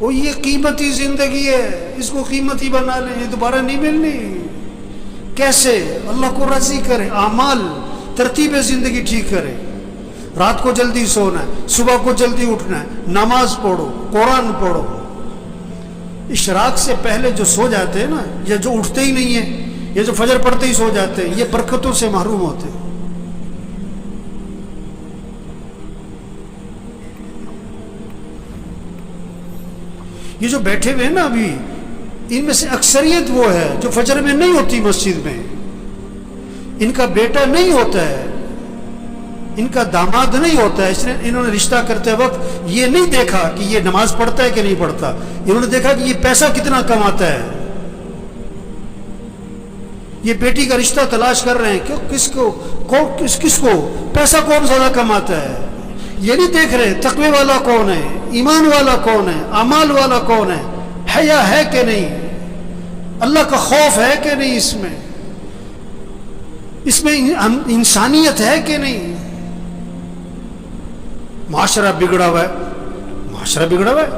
وہ یہ قیمتی زندگی ہے، اس کو قیمتی بنا لیں، یہ دوبارہ نہیں ملنی۔ کیسے؟ اللہ کو راضی کرے، اعمال، ترتیب زندگی ٹھیک کرے۔ رات کو جلدی سونا ہے، صبح کو جلدی اٹھنا ہے، نماز پڑھو، قرآن پڑھو۔ اشراق سے پہلے جو سو جاتے ہیں نا، یا جو اٹھتے ہی نہیں ہیں، یا جو فجر پڑھتے ہی سو جاتے ہیں، یہ برکتوں سے محروم ہوتے ہیں۔ یہ جو بیٹھے ہوئے ہیں نا ابھی، ان میں سے اکثریت وہ ہے جو فجر میں نہیں ہوتی مسجد میں، ان کا بیٹا نہیں ہوتا ہے، ان کا داماد نہیں ہوتا ہے، اس نے انہوں نے رشتہ کرتے وقت یہ نہیں دیکھا کہ یہ نماز پڑھتا ہے کہ نہیں پڑھتا، انہوں نے دیکھا کہ یہ پیسہ کتنا کماتا ہے۔ یہ بیٹی کا رشتہ تلاش کر رہے ہیں کہ کس کو پیسہ کون زیادہ کماتا ہے، یہ نہیں دیکھ رہے تقوی والا کون ہے، ایمان والا کون ہے، اعمال والا کون ہے، حیا ہے کہ نہیں، اللہ کا خوف ہے کہ نہیں، اس میں انسانیت ہے کہ نہیں۔ معاشرہ بگڑا ہوا ہے، معاشرہ بگڑا ہوا ہے،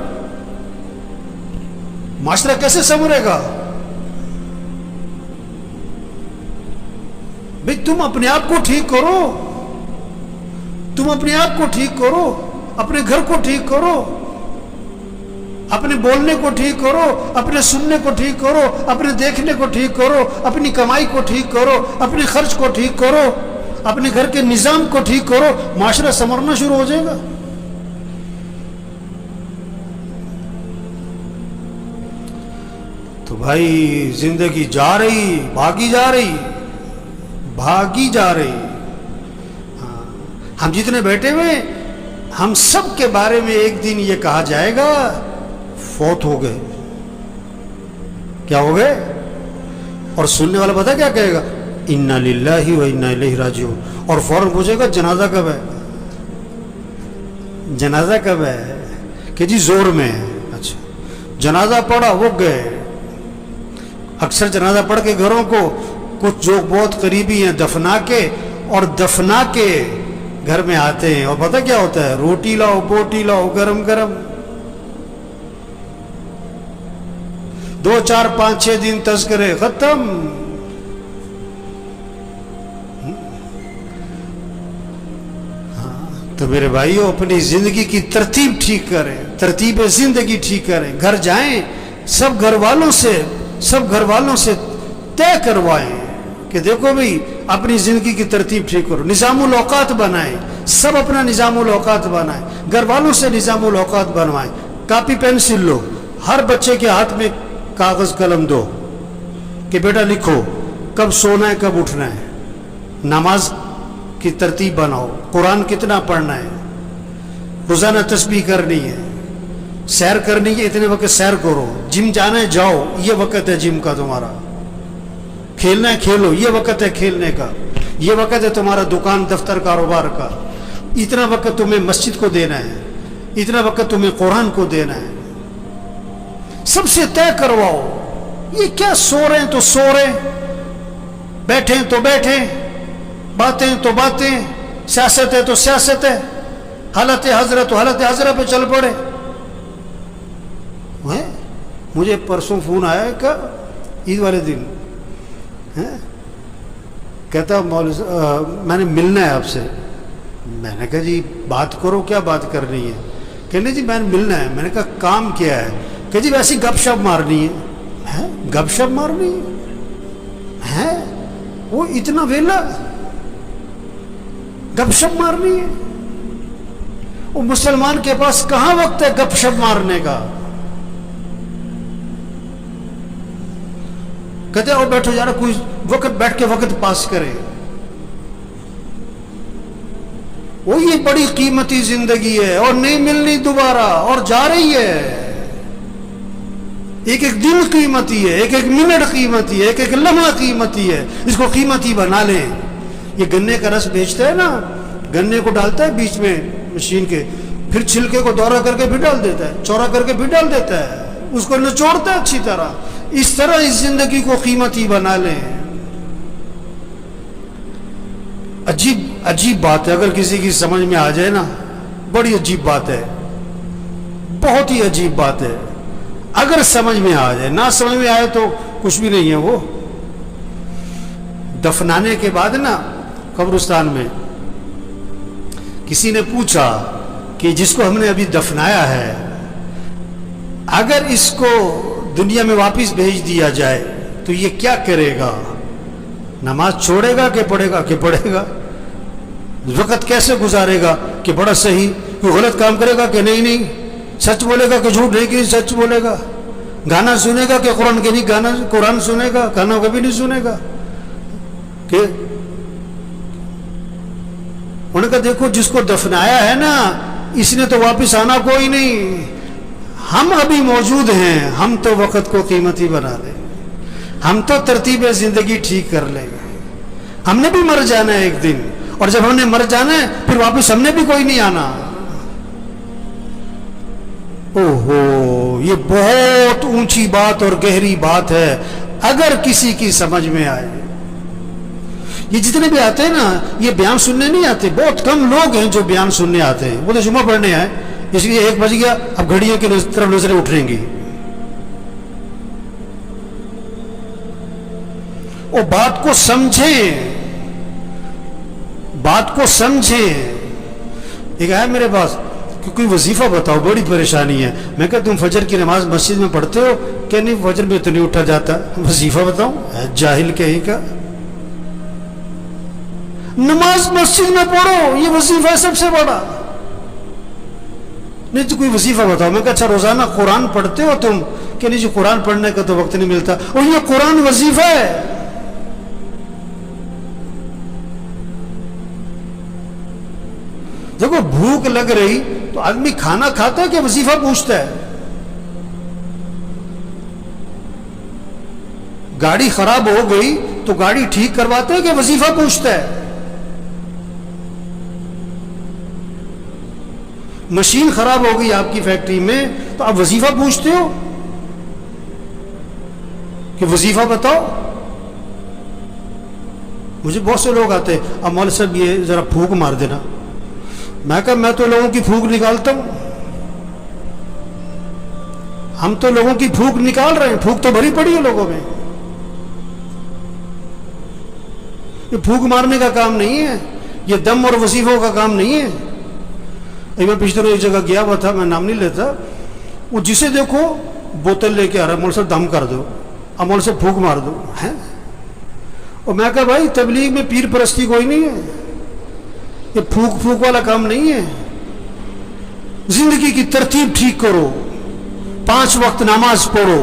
معاشرہ کیسے سنورے گا؟ بھئی تم اپنے آپ کو ٹھیک کرو، تم اپنے آپ کو ٹھیک کرو، اپنے گھر کو ٹھیک کرو، اپنے بولنے کو ٹھیک کرو، اپنے سننے کو ٹھیک کرو، اپنے دیکھنے کو ٹھیک کرو، اپنی کمائی کو ٹھیک کرو، اپنے خرچ کو ٹھیک کرو، اپنے گھر کے نظام کو ٹھیک کرو، معاشرہ سنورنا شروع ہو جائے گا۔ تو بھائی زندگی جا رہی، بھاگی جا رہی، بھاگی جا رہی۔ ہم جتنے بیٹھے ہوئے، ہم سب کے بارے میں ایک دن یہ کہا جائے گا فوت ہو گئے۔ کیا ہو گئے؟ اور سننے والا پتہ کیا کہے گا؟ انا للہ و انا الیہ راجعون، اور فوراً پوچھے گا جنازہ کب ہے، جنازہ کب ہے؟ کہ جی زور میں ہے۔ اچھا، جنازہ پڑھا، وہ گئے۔ اکثر جنازہ پڑھ کے گھروں کو کچھ جو بہت قریبی ہیں دفنا کے، اور دفنا کے گھر میں آتے ہیں، اور پتہ کیا ہوتا ہے؟ روٹی لاؤ، بوٹی لاؤ، گرم گرم۔ 2 4 5 6 دن تذکرے ختم۔ تو میرے بھائیو، اپنی زندگی کی ترتیب ٹھیک کریں، ترتیب زندگی ٹھیک کریں۔ گھر جائیں، سب گھر والوں سے طے کروائیں کہ دیکھو بھئی اپنی زندگی کی ترتیب ٹھیک کرو، نظام الاوقات بنائیں، سب اپنا نظام الاوقات بنائیں، گھر والوں سے نظام الاوقات بنوائیں۔ کاپی پینسل لو، ہر بچے کے ہاتھ میں کاغذ قلم دو کہ بیٹا لکھو کب سونا ہے، کب اٹھنا ہے، نماز کی ترتیب بناؤ، قرآن کتنا پڑھنا ہے، روزانہ تسبیح کرنی ہے، سیر کرنی ہے، اتنے وقت سیر کرو، جم جانا ہے جاؤ، یہ وقت ہے جم کا تمہارا، کھیلنا ہے کھیلو، یہ وقت ہے کھیلنے کا، یہ وقت ہے تمہارا دکان دفتر کاروبار کا، اتنا وقت تمہیں مسجد کو دینا ہے، اتنا وقت تمہیں قرآن کو دینا ہے۔ سب سے طے کرواؤ۔ یہ کیا سو رہے ہیں تو سو رہے، بیٹھیں تو بیٹھیں، باتیں تو باتیں، سیاست ہے تو سیاست ہے، حالت حضرت تو حالت حضرت پہ چل پڑے۔ مجھے پرسوں فون آیا کہ عید والے دن کہتا میں نے ملنا ہے آپ سے۔ میں نے کہا جی بات کرو، کیا بات کرنی ہے؟ کہنے جی میں نے ملنا ہے۔ میں نے کہا کام کیا ہے؟ کہ جی ویسی گپ شپ مارنی ہے۔ گپ شپ مارنی ہے؟ وہ اتنا ویلا گپ شپ مارنی ہے؟ وہ مسلمان کے پاس کہاں وقت ہے گپ شپ مارنے کا؟ کہتے ہیں بیٹھو یار، کوئی وقت بیٹھ کے وقت پاس کرے۔ وہ یہ بڑی قیمتی زندگی ہے اور نہیں ملنی دوبارہ، اور جا رہی ہے۔ ایک ایک دن قیمتی ہے، ایک ایک منٹ قیمتی ہے، ایک ایک لمحہ قیمتی ہے۔ اس کو قیمتی بنا لیں۔ یہ گنے کا رس بیچتا ہے نا، گنے کو ڈالتا ہے بیچ میں مشین کے، پھر چھلکے کو دورہ کر کے پھر ڈال دیتا ہے، چورا کر کے پھر ڈال دیتا ہے، اس کو نچوڑتا ہے اچھی طرح۔ اس طرح اس زندگی کو قیمتی بنا لیں۔ عجیب بات ہے، اگر کسی کی سمجھ میں آ جائے نا، بڑی عجیب بات ہے، بہت ہی عجیب بات ہے۔ اگر سمجھ میں آ جائے، نہ سمجھ میں آئے تو کچھ بھی نہیں ہے. وہ دفنانے کے بعد نا قبرستان میں کسی نے پوچھا کہ جس کو ہم نے ابھی دفنایا ہے اگر اس کو دنیا میں واپس بھیج دیا جائے تو یہ کیا کرے گا؟ نماز چھوڑے گا کہ پڑھے گا؟ کہ پڑھے گا. وقت کیسے گزارے گا کہ بڑا صحیح؟ کوئی غلط کام کرے گا کہ نہیں سچ بولے گا کہ جھوٹ نہیں کہ سچ بولے گا؟ گانا سنے گا کہ قرآن کے نہیں گانا قرآن سنے گا؟ گانا کبھی نہیں سنے گا. کہ انہوں نے کہا دیکھو جس کو دفنایا ہے نا اس نے تو واپس آنا کوئی نہیں. ہم ابھی موجود ہیں، ہم تو وقت کو قیمتی بنا لیں، ہم تو ترتیب زندگی ٹھیک کر لیں گے. ہم نے بھی مر جانا ہے ایک دن، اور جب ہم نے مر جانا ہے پھر واپس ہم نے بھی کوئی نہیں آنا. اوہو، یہ بہت اونچی بات اور گہری بات ہے اگر کسی کی سمجھ میں آئے. یہ جتنے بھی آتے ہیں نا یہ بیان سننے نہیں آتے. بہت کم لوگ ہیں جو بیان سننے آتے ہیں. وہ تو جمعہ پڑھنے آئے، اس لیے 1 بج گیا، اب گھڑیوں کی طرف نظریں اٹھیں گی. وہ بات کو سمجھیں، بات کو سمجھیں. ایک آیا میرے پاس کہ کوئی وظیفہ بتاؤ، بڑی پریشانی ہے. میں کہا تم فجر کی نماز مسجد میں پڑھتے ہو؟ کہ نہیں فجر میں تو نہیں اٹھا جاتا. وظیفہ بتاؤں؟ جاہل کہیں کا. نماز مسجد میں پڑھو، یہ وظیفہ ہے سب سے بڑا. نہیں تو کوئی وظیفہ بتاؤ. میں کہا اچھا روزانہ قرآن پڑھتے ہو تم؟ کہ نہیں جی قرآن پڑھنے کا تو وقت نہیں ملتا. اور یہ قرآن وظیفہ ہے. دیکھو بھوک لگ رہی تو آدمی کھانا کھاتا ہے کہ وظیفہ پوچھتا ہے؟ گاڑی خراب ہو گئی تو گاڑی ٹھیک کرواتا ہے کہ وظیفہ پوچھتا ہے؟ مشین خراب ہو گئی آپ کی فیکٹری میں تو آپ وظیفہ پوچھتے ہو کہ وظیفہ بتاؤ؟ مجھے بہت سے لوگ آتے ہیں، اب مولوی صاحب یہ ذرا پھونک مار دینا. میں کہا میں تو لوگوں کی پھونک نکالتا ہوں. ہم تو لوگوں کی پھونک نکال رہے ہیں. پھونک تو بھری پڑی ہے لوگوں میں. یہ پھونک مارنے کا کام نہیں ہے، یہ دم اور وظیفوں کا کام نہیں ہے. میں پچھلے روز ایک جگہ گیا ہوا تھا، میں نام نہیں لیتا. وہ جسے دیکھو بوتل لے کے آ رہا ہے، مولوی صاحب دم کر دو، اب مولوی صاحب پھونک مار دو. اور میں کہا بھائی تبلیغ میں پیر پرستی کوئی نہیں ہے، یہ پھونک والا کام نہیں ہے. زندگی کی ترتیب ٹھیک کرو، 5 وقت نماز پڑھو،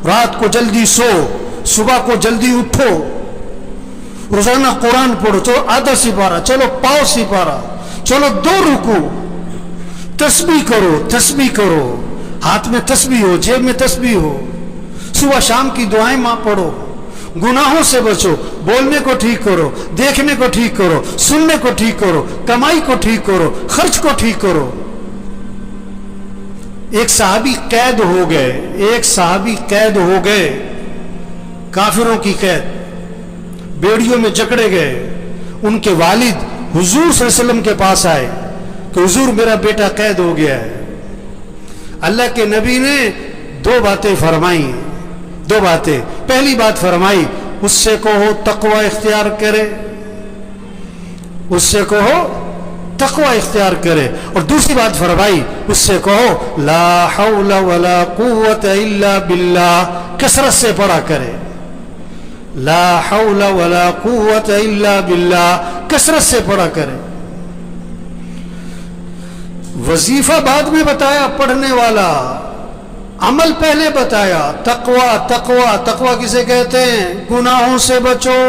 رات کو جلدی سو، صبح کو جلدی اٹھو، روزانہ قرآن پڑھو. چلو آدھا سپارہ، چلو پاؤ سپارہ، چلو 2 رکوع، تسبیح کرو، ہاتھ میں تسبیح ہو، جیب میں تسبیح ہو، صبح شام کی دعائیں ماں پڑھو. گناہوں سے بچو، بولنے کو ٹھیک کرو، دیکھنے کو ٹھیک کرو، سننے کو ٹھیک کرو، کمائی کو ٹھیک کرو، خرچ کو ٹھیک کرو. ایک صحابی قید ہو گئے، کافروں کی قید، بیڑیوں میں جکڑے گئے. ان کے والد حضور صلی اللہ علیہ وسلم کے پاس آئے کہ حضور میرا بیٹا قید ہو گیا ہے. اللہ کے نبی نے 2 باتیں فرمائی. 2 باتیں. پہلی بات فرمائی اس سے کہو تقوی اختیار کرے، اس سے کہو تقوی اختیار کرے. اور دوسری بات فرمائی اس سے کہو لا حول ولا قوت الا باللہ، کثرت سے پڑھا کرے. لا حول ولا قوت الا باللہ، کثرت سے پڑھا کرے. وظیفہ بعد میں بتایا پڑھنے والا، عمل پہلے بتایا. تقوی کسے کہتے ہیں؟ گناہوں سے بچو،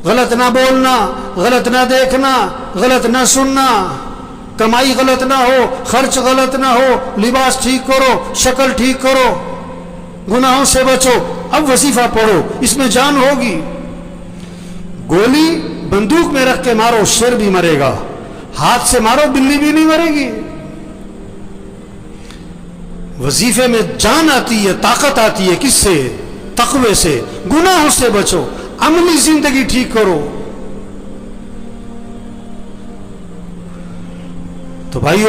غلط نہ بولنا، غلط نہ دیکھنا، غلط نہ سننا، کمائی غلط نہ ہو، خرچ غلط نہ ہو، لباس ٹھیک کرو، شکل ٹھیک کرو، گناہوں سے بچو. اب وظیفہ پڑھو، اس میں جان ہوگی. گولی بندوق میں رکھ کے مارو شیر بھی مرے گا، ہاتھ سے مارو بلی بھی نہیں مرے گی. وظیفے میں جان آتی ہے، طاقت آتی ہے. کس سے؟ تقوی سے. گناہوں سے بچو، عملی زندگی ٹھیک کرو. تو بھائیو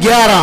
11,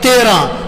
13,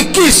21।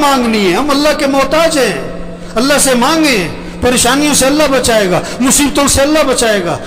مانگنی ہے. ہم اللہ کے محتاج ہیں. اللہ سے مانگیں, پریشانیوں سے اللہ بچائے گا, مصیبتوں سے اللہ بچائے گا.